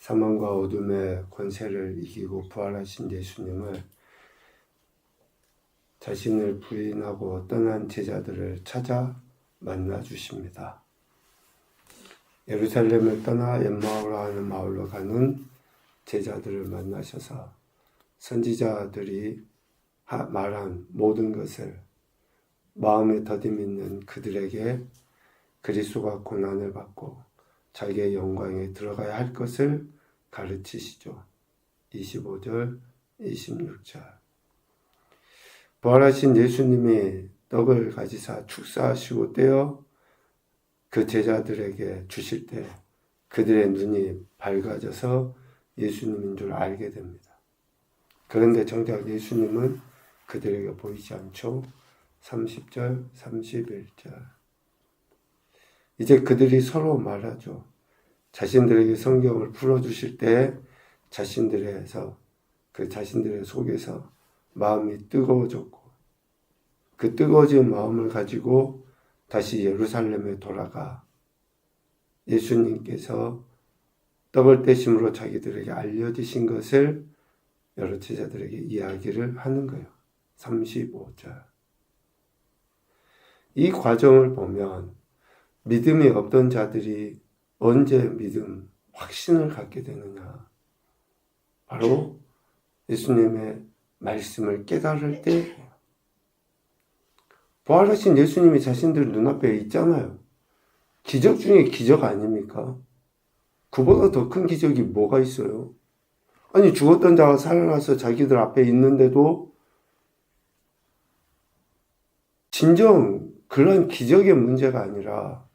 사망과 어둠의 권세를 이기고 부활하신 예수님을 자신을 부인하고 떠난 제자들을 찾아 만나 주십니다. 예루살렘을 떠나 엠마오라 하는 마을로 가는 제자들을 만나셔서 선지자들이 말한 모든 것을 마음에 더듬 있는 그들에게 그리스도가 고난을 받고 자기의 영광에 들어가야 할 것을 가르치시죠. 25절, 26절. 부활하신 예수님이 떡을 가지사 축사하시고 떼어 그 제자들에게 주실 때 그들의 눈이 밝아져서 예수님인 줄 알게 됩니다. 그런데 정작 예수님은 그들에게 보이지 않죠. 30절, 31절. 이제 그들이 서로 말하죠. 자신들에게 성경을 풀어주실 때 자신들의 속에서 마음이 뜨거워졌고 그 뜨거워진 마음을 가지고 다시 예루살렘에 돌아가 예수님께서 떡을 떼심으로 자기들에게 알려지신 것을 여러 제자들에게 이야기를 하는 거예요. 35절. 이 과정을 보면 믿음이 없던 자들이 언제 확신을 갖게 되느냐. 바로 예수님의 말씀을 깨달을 때 부활하신 예수님이 자신들 눈앞에 있잖아요. 기적 중에 기적 아닙니까? 그보다 더 큰 기적이 뭐가 있어요? 아니 죽었던 자가 살아나서 자기들 앞에 있는데도 진정 그런 기적의 문제가 아니라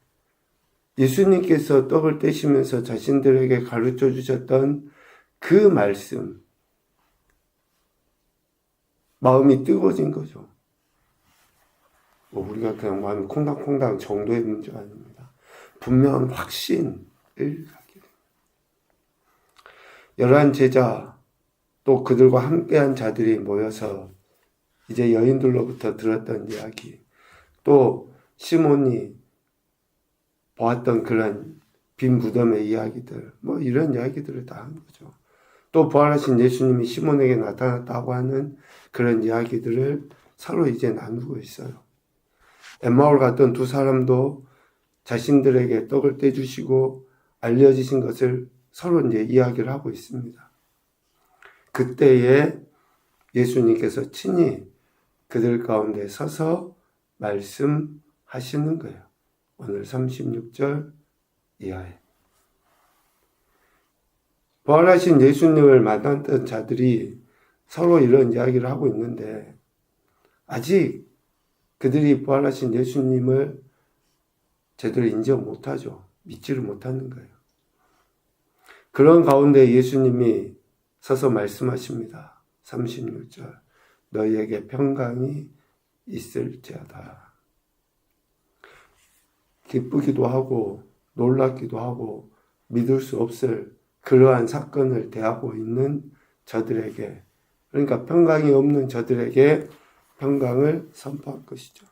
예수님께서 떡을 떼시면서 자신들에게 가르쳐 주셨던 그 말씀, 마음이 뜨거워진 거죠. 우리가 그냥 마음이 콩당콩당 정도의 문제가 아닙니다. 분명한 확신을 갖게 됩니다. 열한 제자 또 그들과 함께한 자들이 모여서 이제 여인들로부터 들었던 이야기, 또 시몬이 보았던 그런 빈 무덤의 이야기들, 이런 이야기들을 다 한 거죠. 또 부활하신 예수님이 시몬에게 나타났다고 하는 그런 이야기들을 서로 이제 나누고 있어요. 엠마오를 갔던 두 사람도 자신들에게 떡을 떼주시고 알려지신 것을 서로 이제 이야기를 하고 있습니다. 그때에 예수님께서 친히 그들 가운데 서서 말씀하시는 거예요. 오늘 36절 이하에. 부활하신 예수님을 만났던 자들이 서로 이런 이야기를 하고 있는데 아직 그들이 부활하신 예수님을 제대로 인정 못하죠. 믿지를 못하는 거예요. 그런 가운데 예수님이 서서 말씀하십니다. 36절. 너희에게 평강이 있을지어다. 기쁘기도 하고 놀랍기도 하고 믿을 수 없을 그러한 사건을 대하고 있는 저들에게, 그러니까 평강이 없는 저들에게 평강을 선포할 것이죠.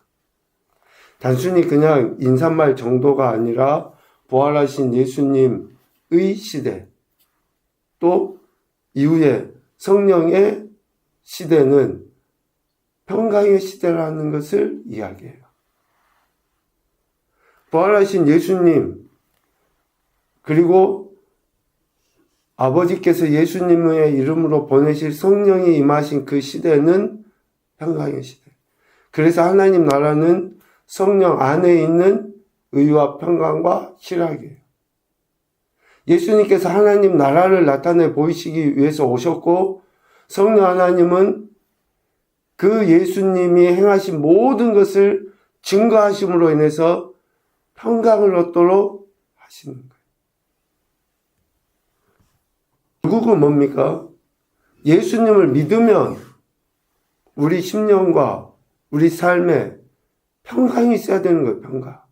단순히 그냥 인사말 정도가 아니라 부활하신 예수님의 시대, 또 이후에 성령의 시대는 평강의 시대라는 것을 이야기해요. 부활하신 예수님, 그리고 아버지께서 예수님의 이름으로 보내실 성령이 임하신 그 시대는 평강의 시대. 그래서 하나님 나라는 성령 안에 있는 의와 평강과 희락이에요. 예수님께서 하나님 나라를 나타내 보이시기 위해서 오셨고 성령 하나님은 그 예수님이 행하신 모든 것을 증거하심으로 인해서 평강을 얻도록 하시는 거예요. 결국은 뭡니까? 예수님을 믿으면 우리 심령과 우리 삶에 평강이 있어야 되는 거예요. 평강.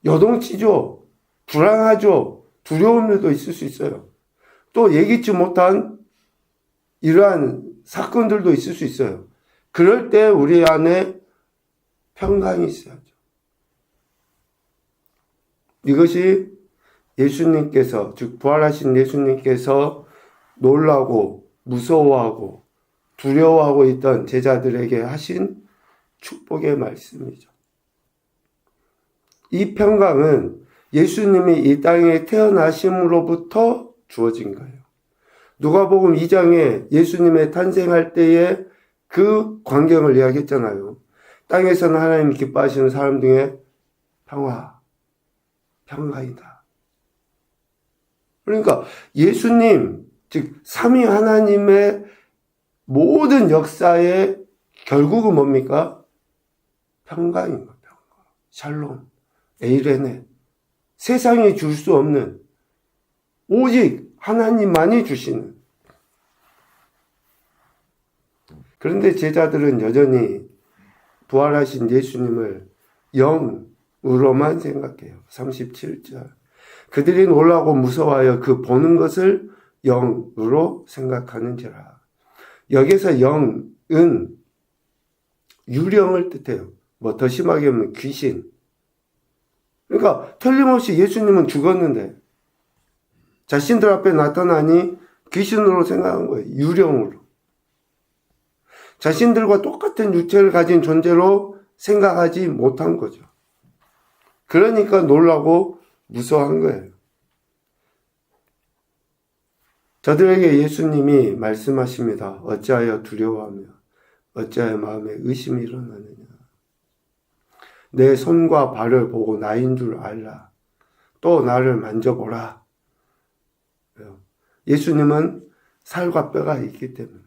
요동치죠. 불안하죠. 두려움도 있을 수 있어요. 또 예기치 못한 이러한 사건들도 있을 수 있어요. 그럴 때 우리 안에 평강이 있어야죠. 이것이 예수님께서, 즉 부활하신 예수님께서 놀라고 무서워하고 두려워하고 있던 제자들에게 하신 축복의 말씀이죠. 이 평강은 예수님이 이 땅에 태어나심으로부터 주어진 거예요. 누가복음 2장에 예수님의 탄생할 때의 그 광경을 이야기했잖아요. 땅에서는 하나님 기뻐하시는 사람 중에 평강이다. 그러니까 예수님, 즉 삼위 하나님의 모든 역사의 결국은 뭡니까? 평강인 거예요. 샬롬, 에이레네. 세상이 줄 수 없는, 오직 하나님만이 주시는. 그런데 제자들은 여전히 부활하신 예수님을 영으로만 생각해요. 37절. 그들이 놀라고 무서워하여 그 보는 것을 영으로 생각하는지라. 여기서 영은 유령을 뜻해요. 뭐 더 심하게 하면 귀신. 그러니까 틀림없이 예수님은 죽었는데 자신들 앞에 나타나니 귀신으로 생각한 거예요. 유령으로. 자신들과 똑같은 육체를 가진 존재로 생각하지 못한 거죠. 그러니까 놀라고 무서워한 거예요. 저들에게 예수님이 말씀하십니다. 어찌하여 두려워하며 어찌하여 마음에 의심이 일어나느냐. 내 손과 발을 보고 나인 줄 알라. 또 나를 만져보라. 예수님은 살과 뼈가 있기 때문에,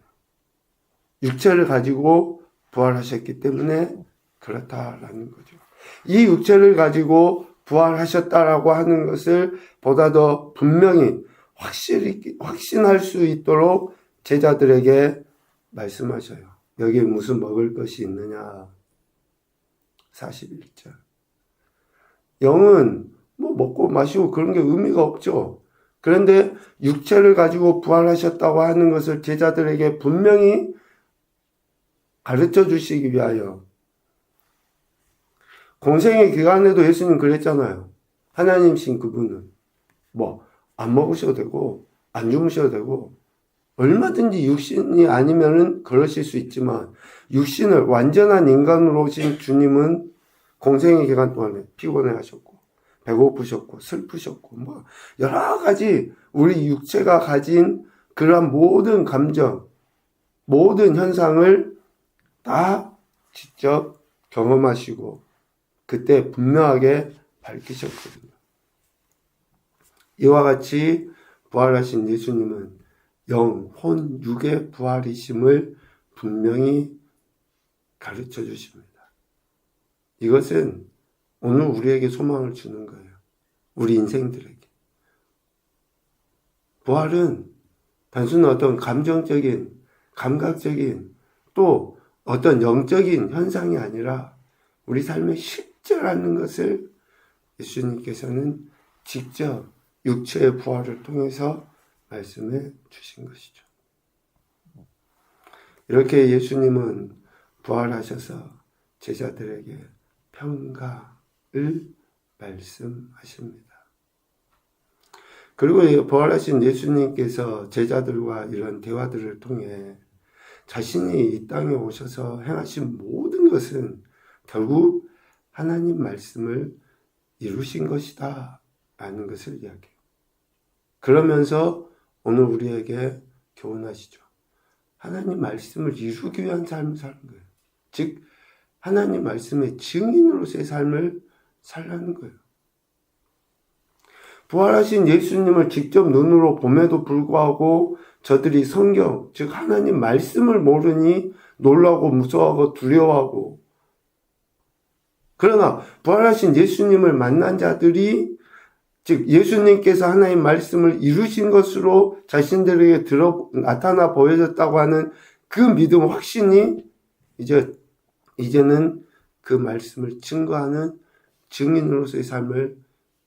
육체를 가지고 부활하셨기 때문에 그렇다라는 거죠. 이 육체를 가지고 부활하셨다라고 하는 것을 보다 더 분명히 확신할 수 있도록 제자들에게 말씀하셔요. 여기에 무슨 먹을 것이 있느냐. 41절. 영은 뭐 먹고 마시고 그런 게 의미가 없죠. 그런데 육체를 가지고 부활하셨다고 하는 것을 제자들에게 분명히 가르쳐 주시기 위하여, 공생의 기간에도 예수님 그랬잖아요. 하나님신 그분은 뭐 안 먹으셔도 되고 안 주무셔도 되고 얼마든지 육신이 아니면은 그러실 수 있지만, 육신을 완전한 인간으로 오신 주님은 공생의 기간 동안에 피곤해 하셨고 배고프셨고 슬프셨고 뭐 여러 가지 우리 육체가 가진 그러한 모든 감정, 모든 현상을 다 직접 경험하시고 그때 분명하게 밝히셨거든요. 이와 같이 부활하신 예수님은 영, 혼, 육의 부활이심을 분명히 가르쳐 주십니다. 이것은 오늘 우리에게 소망을 주는 거예요. 우리 인생들에게. 부활은 단순히 어떤 감정적인, 감각적인, 또 어떤 영적인 현상이 아니라 우리 삶에 실제라는 것을 예수님께서는 직접 육체의 부활을 통해서 말씀해 주신 것이죠. 이렇게 예수님은 부활하셔서 제자들에게 평강을 말씀하십니다. 그리고 부활하신 예수님께서 제자들과 이런 대화들을 통해 자신이 이 땅에 오셔서 행하신 모든 것은 결국 하나님 말씀을 이루신 것이다 라는 것을 이야기해요. 그러면서 오늘 우리에게 교훈하시죠. 하나님 말씀을 이루기 위한 삶을 사는 거예요. 즉 하나님 말씀의 증인으로서의 삶을 살라는 거예요. 부활하신 예수님을 직접 눈으로 봄에도 불구하고 저들이 성경, 즉 하나님 말씀을 모르니 놀라고 무서워하고 두려워하고, 그러나 부활하신 예수님을 만난 자들이, 즉 예수님께서 하나님 말씀을 이루신 것으로 자신들에게 나타나 보여졌다고 하는 그 믿음, 확신이 이제는 그 말씀을 증거하는 증인으로서의 삶을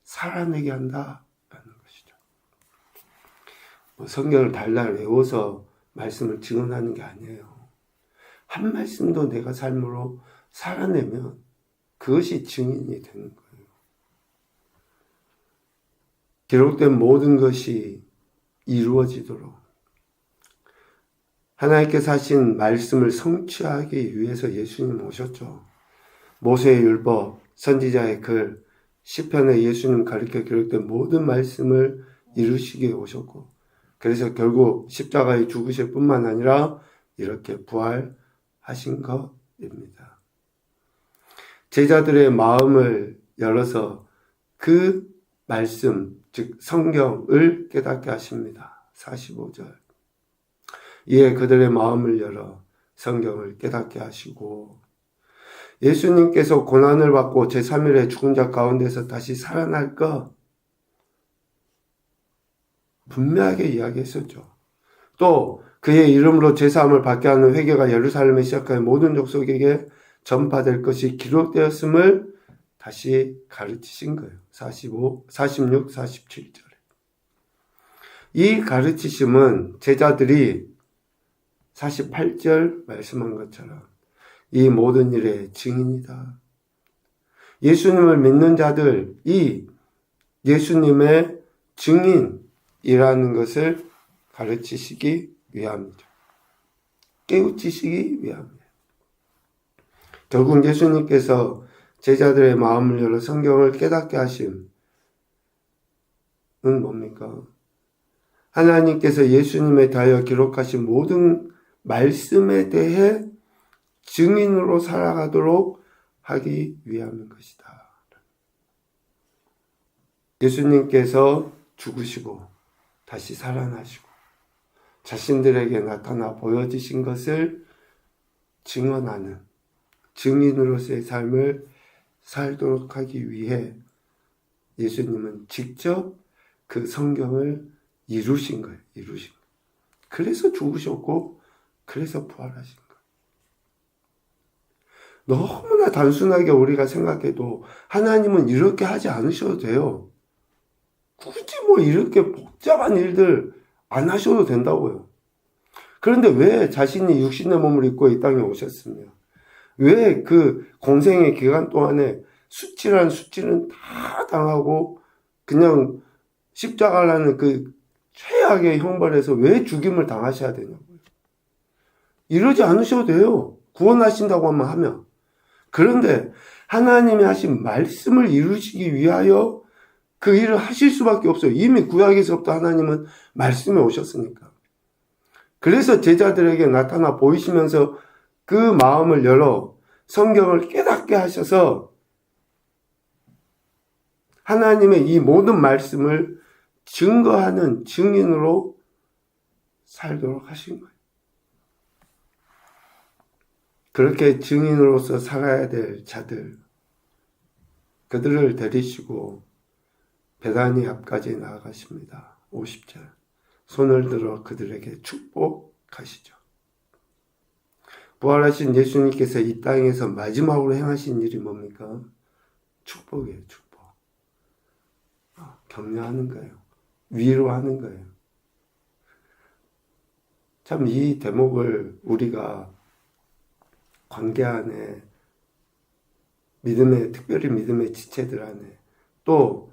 살아내게 한다라는 것이죠. 성경을 달달 외워서 말씀을 증언하는 게 아니에요. 한 말씀도 내가 삶으로 살아내면 그것이 증인이 되는 거예요. 기록된 모든 것이 이루어지도록 하나님께서 하신 말씀을 성취하기 위해서 예수님 오셨죠. 모세의 율법, 선지자의 글, 시편에 예수님 가르쳐 기록된 모든 말씀을 이루시기에 오셨고, 그래서 결국 십자가에 죽으실 뿐만 아니라 이렇게 부활하신 것입니다. 제자들의 마음을 열어서 그 말씀, 즉 성경을 깨닫게 하십니다. 45절. 이에 그들의 마음을 열어 성경을 깨닫게 하시고, 예수님께서 고난을 받고 제3일에 죽은 자 가운데서 다시 살아날 것 분명하게 이야기했었죠. 또 그의 이름으로 제사함을 받게 하는 회개가 예루살렘에 시작하여 모든 족속에게 전파될 것이 기록되었음을 다시 가르치신 거예요. 46, 47절에. 이 가르치심은 제자들이 48절 말씀한 것처럼 이 모든 일의 증인이다. 예수님을 믿는 자들이 예수님의 증인이라는 것을 가르치시기 위함이죠. 깨우치시기 위함이에요. 결국 예수님께서 제자들의 마음을 열어 성경을 깨닫게 하심은 뭡니까? 하나님께서 예수님에 대하여 기록하신 모든 말씀에 대해 증인으로 살아가도록 하기 위함인 것이다. 예수님께서 죽으시고 다시 살아나시고 자신들에게 나타나 보여주신 것을 증언하는 증인으로서의 삶을 살도록 하기 위해 예수님은 직접 그 성경을 이루신 거예요. 그래서 죽으셨고 그래서 부활하신 거예요. 너무나 단순하게 우리가 생각해도 하나님은 이렇게 하지 않으셔도 돼요. 굳이 이렇게 복잡한 일들 안 하셔도 된다고요. 그런데 왜 자신이 육신의 몸을 입고 이 땅에 오셨으며 왜 그 공생의 기간 동안에 수치는 다 당하고 그냥 십자가라는 그 최악의 형벌에서 왜 죽임을 당하셔야 되냐고요. 이러지 않으셔도 돼요. 구원하신다고 하면. 그런데 하나님이 하신 말씀을 이루시기 위하여 그 일을 하실 수밖에 없어요. 이미 구약에서부터 하나님은 말씀에 오셨으니까. 그래서 제자들에게 나타나 보이시면서 그 마음을 열어 성경을 깨닫게 하셔서 하나님의 이 모든 말씀을 증거하는 증인으로 살도록 하신 거예요. 그렇게 증인으로서 살아야 될 자들, 그들을 데리시고 베다니 앞까지 나아가십니다. 50절. 손을 들어 그들에게 축복하시죠. 부활하신 예수님께서 이 땅에서 마지막으로 행하신 일이 뭡니까? 축복이에요, 축복. 격려하는 거예요. 위로하는 거예요. 참 이 대목을 우리가 관계 안에 특별히 믿음의 지체들 안에 또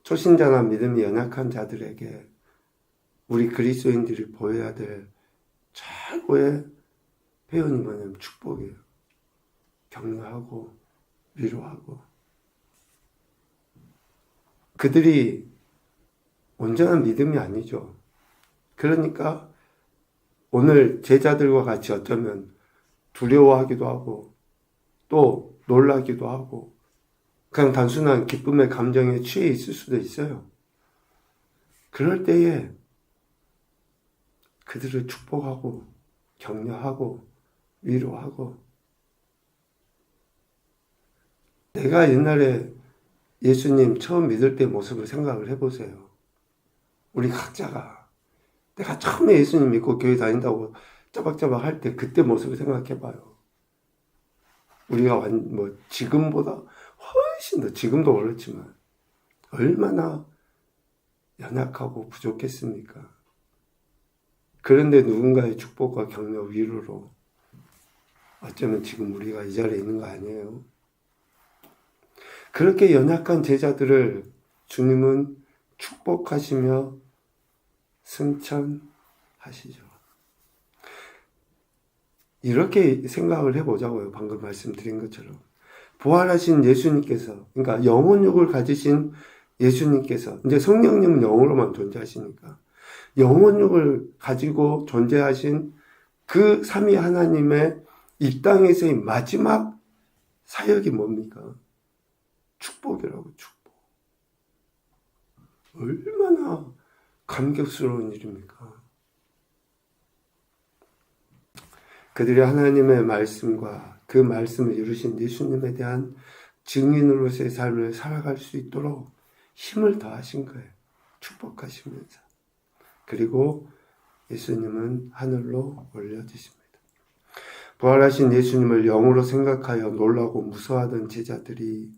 초신자나 믿음이 연약한 자들에게 우리 그리스도인들이 보여야 될 최고의 표현이 뭐냐면 축복이에요. 격려하고 위로하고. 그들이 온전한 믿음이 아니죠. 그러니까 오늘 제자들과 같이 어쩌면 두려워하기도 하고 또 놀라기도 하고 그냥 단순한 기쁨의 감정에 취해 있을 수도 있어요. 그럴 때에 그들을 축복하고 격려하고 위로하고. 내가 옛날에 예수님 처음 믿을 때 모습을 생각을 해보세요. 우리 각자가 내가 처음에 예수님 믿고 교회 다닌다고 짜박짜박 할 때 그때 모습을 생각해봐요. 우리가 지금보다 훨씬 더, 지금도 그렇지만 얼마나 연약하고 부족했습니까? 그런데 누군가의 축복과 격려 위로로 어쩌면 지금 우리가 이 자리에 있는 거 아니에요? 그렇게 연약한 제자들을 주님은 축복하시며 승천하시죠. 이렇게 생각을 해보자고요. 방금 말씀드린 것처럼. 부활하신 예수님께서, 그러니까 영혼육을 가지신 예수님께서, 이제 성령님은 영으로만 존재하시니까, 영혼육을 가지고 존재하신 그 삼위 하나님의 이 땅에서의 마지막 사역이 뭡니까? 축복이라고, 축복. 얼마나 감격스러운 일입니까? 그들이 하나님의 말씀과 그 말씀을 이루신 예수님에 대한 증인으로서의 삶을 살아갈 수 있도록 힘을 더하신 거예요. 축복하시면서. 그리고 예수님은 하늘로 올려지십니다. 부활하신 예수님을 영으로 생각하여 놀라고 무서워하던 제자들이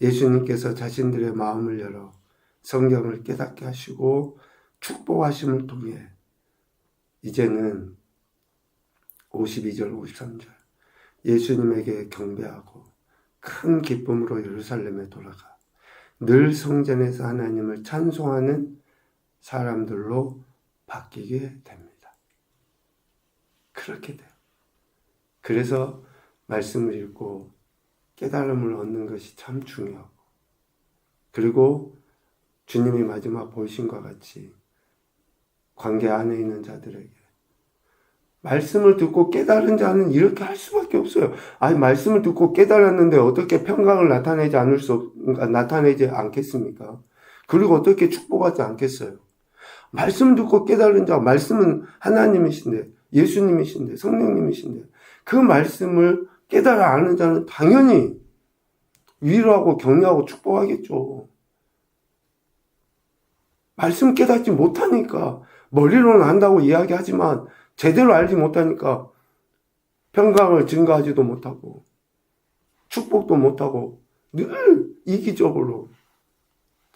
예수님께서 자신들의 마음을 열어 성경을 깨닫게 하시고 축복하심을 통해 이제는 52절, 53절 예수님에게 경배하고 큰 기쁨으로 예루살렘에 돌아가 늘 성전에서 하나님을 찬송하는 사람들로 바뀌게 됩니다. 그렇게 돼요. 그래서 말씀을 읽고 깨달음을 얻는 것이 참 중요하고, 그리고 주님이 마지막 보이신과 같이 관계 안에 있는 자들에게 말씀을 듣고 깨달은 자는 이렇게 할 수밖에 없어요. 아니, 말씀을 듣고 깨달았는데 어떻게 평강을 나타내지 않겠습니까? 그리고 어떻게 축복하지 않겠어요? 말씀 듣고 깨달은 자, 말씀은 하나님이신데, 예수님이신데, 성령님이신데, 그 말씀을 깨달아 아는 자는 당연히 위로하고 격려하고 축복하겠죠. 말씀 깨닫지 못하니까, 머리로는 안다고 이야기하지만, 제대로 알지 못하니까 평강을 증가하지도 못하고 축복도 못하고 늘 이기적으로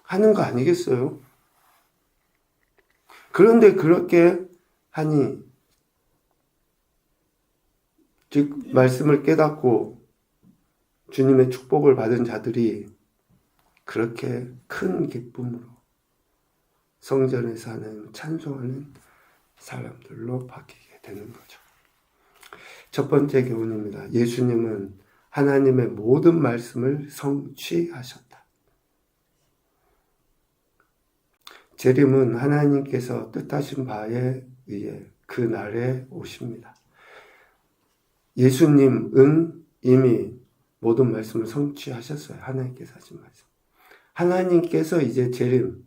하는 거 아니겠어요? 그런데 그렇게 하니, 즉 말씀을 깨닫고 주님의 축복을 받은 자들이 그렇게 큰 기쁨으로 성전에서 하는 찬송하는 사람들로 바뀌게 되는 거죠. 첫 번째 교훈입니다. 예수님은 하나님의 모든 말씀을 성취하셨다. 재림은 하나님께서 뜻하신 바에 의해 그 날에 오십니다. 예수님은 이미 모든 말씀을 성취하셨어요. 하나님께서 하신 말씀. 하나님께서 이제 재림,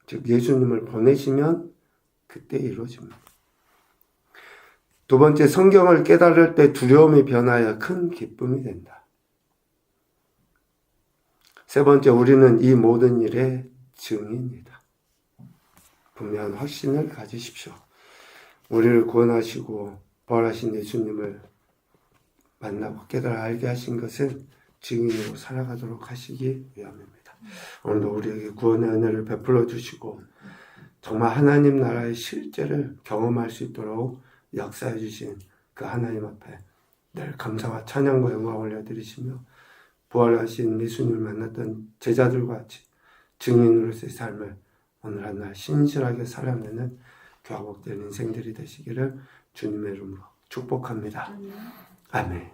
즉 예수님을 보내시면 그때 이루어집니다. 두 번째, 성경을 깨달을 때 두려움이 변하여 큰 기쁨이 된다. 세 번째, 우리는 이 모든 일의 증인이다. 분명한 확신을 가지십시오. 우리를 구원하시고 부활하신 예수님을 만나고 깨달아 알게 하신 것은 증인으로 살아가도록 하시기 위함입니다. 오늘도 우리에게 구원의 은혜를 베풀어 주시고 정말 하나님 나라의 실제를 경험할 수 있도록 역사해 주신 그 하나님 앞에 늘 감사와 찬양과 영광을 올려드리시며 부활하신 예수님을 만났던 제자들과 같이 증인으로서의 삶을 오늘 한 날 신실하게 살아내는 교화복된 인생들이 되시기를 주님의 이름으로 축복합니다. 아멘.